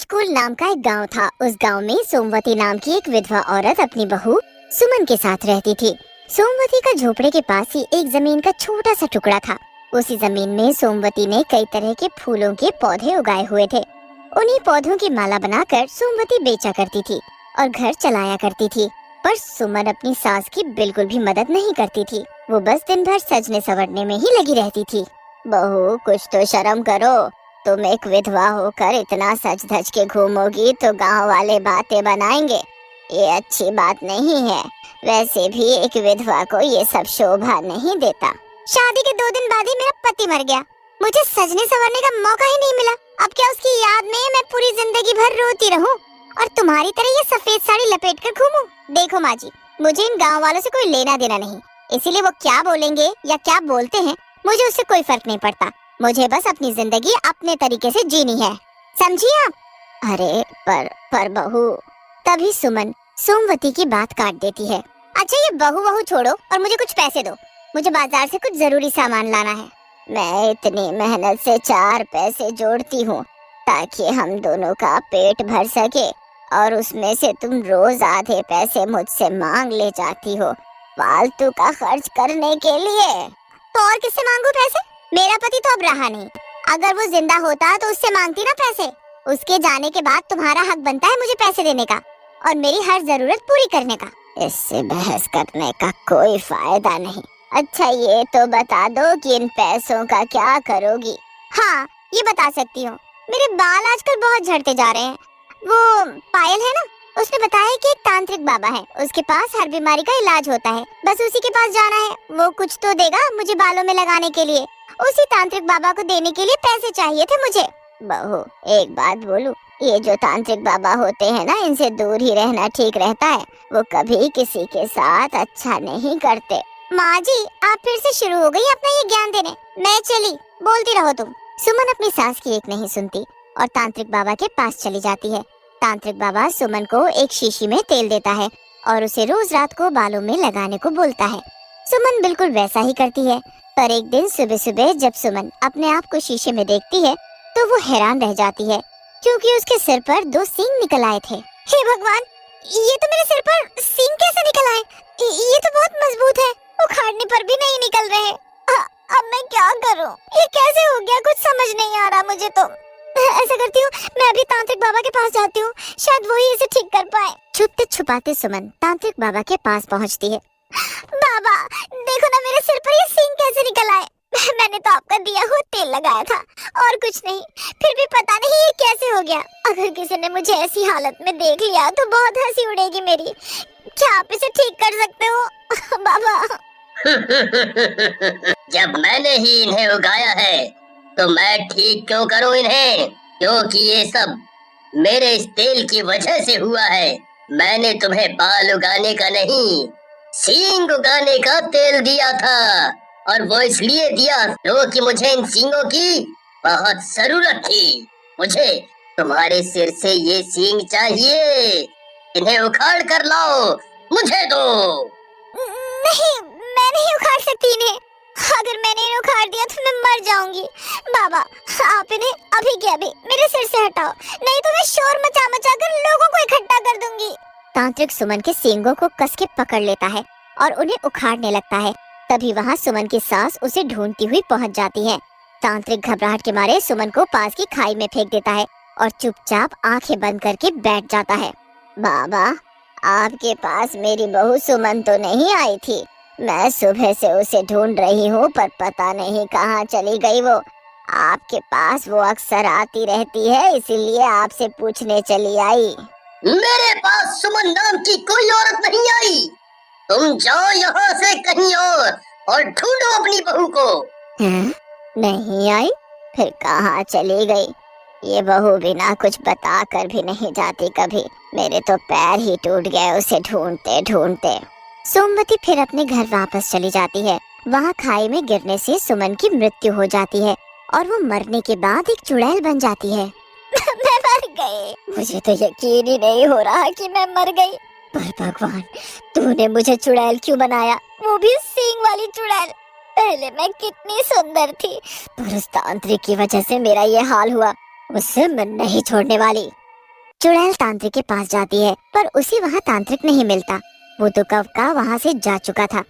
पंचकुल नाम का एक गांव था। उस गांव में सोमवती नाम की एक विधवा औरत अपनी बहू सुमन के साथ रहती थी। सोमवती का झोपड़े के पास ही एक जमीन का छोटा सा टुकड़ा था। उसी जमीन में सोमवती ने कई तरह के फूलों के पौधे उगाए हुए थे। उन्हीं पौधों की माला बनाकर सोमवती बेचा करती थी और घर चलाया करती थी। पर सुमन अपनी सास की बिल्कुल भी मदद नहीं करती थी। वो बस दिन भर सजने संवरने में ही लगी रहती थी। बहू, कुछ तो शर्म करो। तुम एक विधवा होकर इतना सज धज के घूमोगी तो गांव वाले बातें बनाएंगे। ये अच्छी बात नहीं है। वैसे भी एक विधवा को ये सब शोभा नहीं देता। शादी के 2 दिन बाद ही मेरा पति मर गया। मुझे सजने संवरने का मौका ही नहीं मिला। अब क्या उसकी याद में मैं पूरी जिंदगी भर रोती रहूं और तुम्हारी तरह ये सफेद साड़ी लपेट कर घूमूं? देखो माँ जी, मुझे इन गाँव वालों से कोई लेना देना नहीं। इसीलिए वो क्या बोलेंगे या क्या बोलते हैं, मुझे उससे कोई फर्क नहीं पड़ता। मुझे बस अपनी जिंदगी अपने तरीके से जीनी है, समझिए आप? अरे पर बहू। तभी सुमन सोमवती की बात काट देती है। अच्छा, ये बहू छोड़ो और मुझे कुछ पैसे दो। मुझे बाजार से कुछ जरूरी सामान लाना है। मैं इतनी मेहनत से 4 पैसे जोड़ती हूँ ताकि हम दोनों का पेट भर सके, और उसमें से तुम रोज आधे पैसे मुझसे मांग ले जाती हो फालतू का खर्च करने के लिए। तो और किससे मांगू पैसे? मेरा पति तो अब रहा नहीं। अगर वो जिंदा होता तो उससे मांगती ना पैसे। उसके जाने के बाद तुम्हारा हक बनता है मुझे पैसे देने का और मेरी हर जरूरत पूरी करने का। इससे बहस करने का कोई फायदा नहीं। अच्छा, ये तो बता दो कि इन पैसों का क्या करोगी? हाँ, ये बता सकती हूँ। मेरे बाल आजकल बहुत झड़ते जा रहे हैं। वो पायल है ना, उसने बताया कि एक तांत्रिक बाबा है, उसके पास हर बीमारी का इलाज होता है। बस उसी के पास जाना है। वो कुछ तो देगा मुझे बालों में लगाने के लिए। उसी तांत्रिक बाबा को देने के लिए पैसे चाहिए थे मुझे। बहू, एक बात बोलूं, ये जो तांत्रिक बाबा होते हैं ना, इनसे दूर ही रहना ठीक रहता है। वो कभी किसी के साथ अच्छा नहीं करते। माँ जी, आप फिर से शुरू हो गई अपना ये ज्ञान देने। मैं चली, बोलती रहो तुम। सुमन अपनी सास की एक नहीं सुनती और तांत्रिक बाबा के पास चली जाती है। तांत्रिक बाबा सुमन को एक शीशी में तेल देता है और उसे रोज रात को बालों में लगाने को बोलता है। सुमन बिल्कुल वैसा ही करती है। पर एक दिन सुबह सुबह जब सुमन अपने आप को शीशे में देखती है तो वो हैरान रह जाती है, क्योंकि उसके सिर पर 2 सींग निकल आए थे। हे भगवान, ये तो मेरे सिर पर सींग कैसे निकल आए? ये तो बहुत मजबूत है, उखाड़ने पर भी नहीं निकल रहे। अब मैं क्या करूं? ये कैसे हो गया? कुछ समझ नहीं आ रहा मुझे तो। ऐसा करती हूँ, मैं अभी तांत्रिक बाबा के पास जाती हूँ, शायद वही इसे ठीक कर पाए। छुपते छुपाते सुमन तांत्रिक बाबा के पास पहुँचती है। बाबा, देखो ना मेरे सिर पर ये सींग कैसे निकल आए। मैंने तो आपका दिया हुआ तेल लगाया था और कुछ नहीं, फिर भी पता नहीं ये कैसे हो गया। अगर किसी ने मुझे ऐसी हालत में देख लिया तो बहुत हंसी उड़ेगी मेरी। क्या आप इसे ठीक कर सकते हो बाबा? जब मैंने ही इन्हें उगाया है तो मैं ठीक क्यों करूं इन्हें? क्योंकि ये सब मेरे इस तेल की वजह से हुआ है। मैंने तुम्हें बाल उगाने का नहीं, सींग उगाने का तेल दिया था, और वो इसलिए दिया क्योंकि मुझे इन सींगों की बहुत जरूरत थी। मुझे तुम्हारे सिर से ये सींग चाहिए। इन्हें उखाड़ कर लाओ, मुझे दो। नहीं, मैं नहीं उखाड़ सकती इन्हें। अगर मैंने इन्हें उखाड़ दिया तो मैं मर जाऊंगी। बाबा, आप इन्हें अभी के अभी मेरे सिर से हटाओ, नहीं तो मैं शोर मचा मचा कर लोगों को इकट्ठा कर दूंगी। तांत्रिक सुमन के सींगों को कस के पकड़ लेता है और उन्हें उखाड़ने लगता है। तभी वहाँ सुमन की सास उसे ढूंढती हुई पहुँच जाती है। तांत्रिक घबराहट के मारे सुमन को पास की खाई में फेंक देता है और चुपचाप आंखें बंद करके बैठ जाता है। बाबा, आपके पास मेरी बहू सुमन तो नहीं आई थी? मैं सुबह से उसे ढूंढ रही हूँ पर पता नहीं कहाँ चली गई वो। आपके पास वो अक्सर आती रहती है, इसीलिए आपसे पूछने चली आई। मेरे पास सुमन नाम की कोई औरत नहीं आई। तुम जाओ यहाँ से कहीं और ढूंढो अपनी बहू को। नहीं आई? फिर कहाँ चली गई? ये बहू बिना कुछ बता कर भी नहीं जाती कभी। मेरे तो पैर ही टूट गए उसे ढूंढते ढूंढते। सोमवती फिर अपने घर वापस चली जाती है। वहाँ खाई में गिरने से सुमन की मृत्यु हो जाती है और वो मरने के बाद एक चुड़ैल बन जाती है। मैं मर गई। मुझे तो यकीन ही नहीं हो रहा कि मैं मर गई। पर भगवान, तूने मुझे चुड़ैल क्यों बनाया? वो भी सींग वाली चुड़ैल। पहले मैं कितनी सुंदर थी, पर उस तांत्रिक की वजह से मेरा ये हाल हुआ। उससे मैं नहीं छोड़ने वाली। चुड़ैल तांत्रिक के पास जाती है, पर उसे वहाँ तांत्रिक नहीं मिलता। वो तो कब का वहाँ से जा चुका था।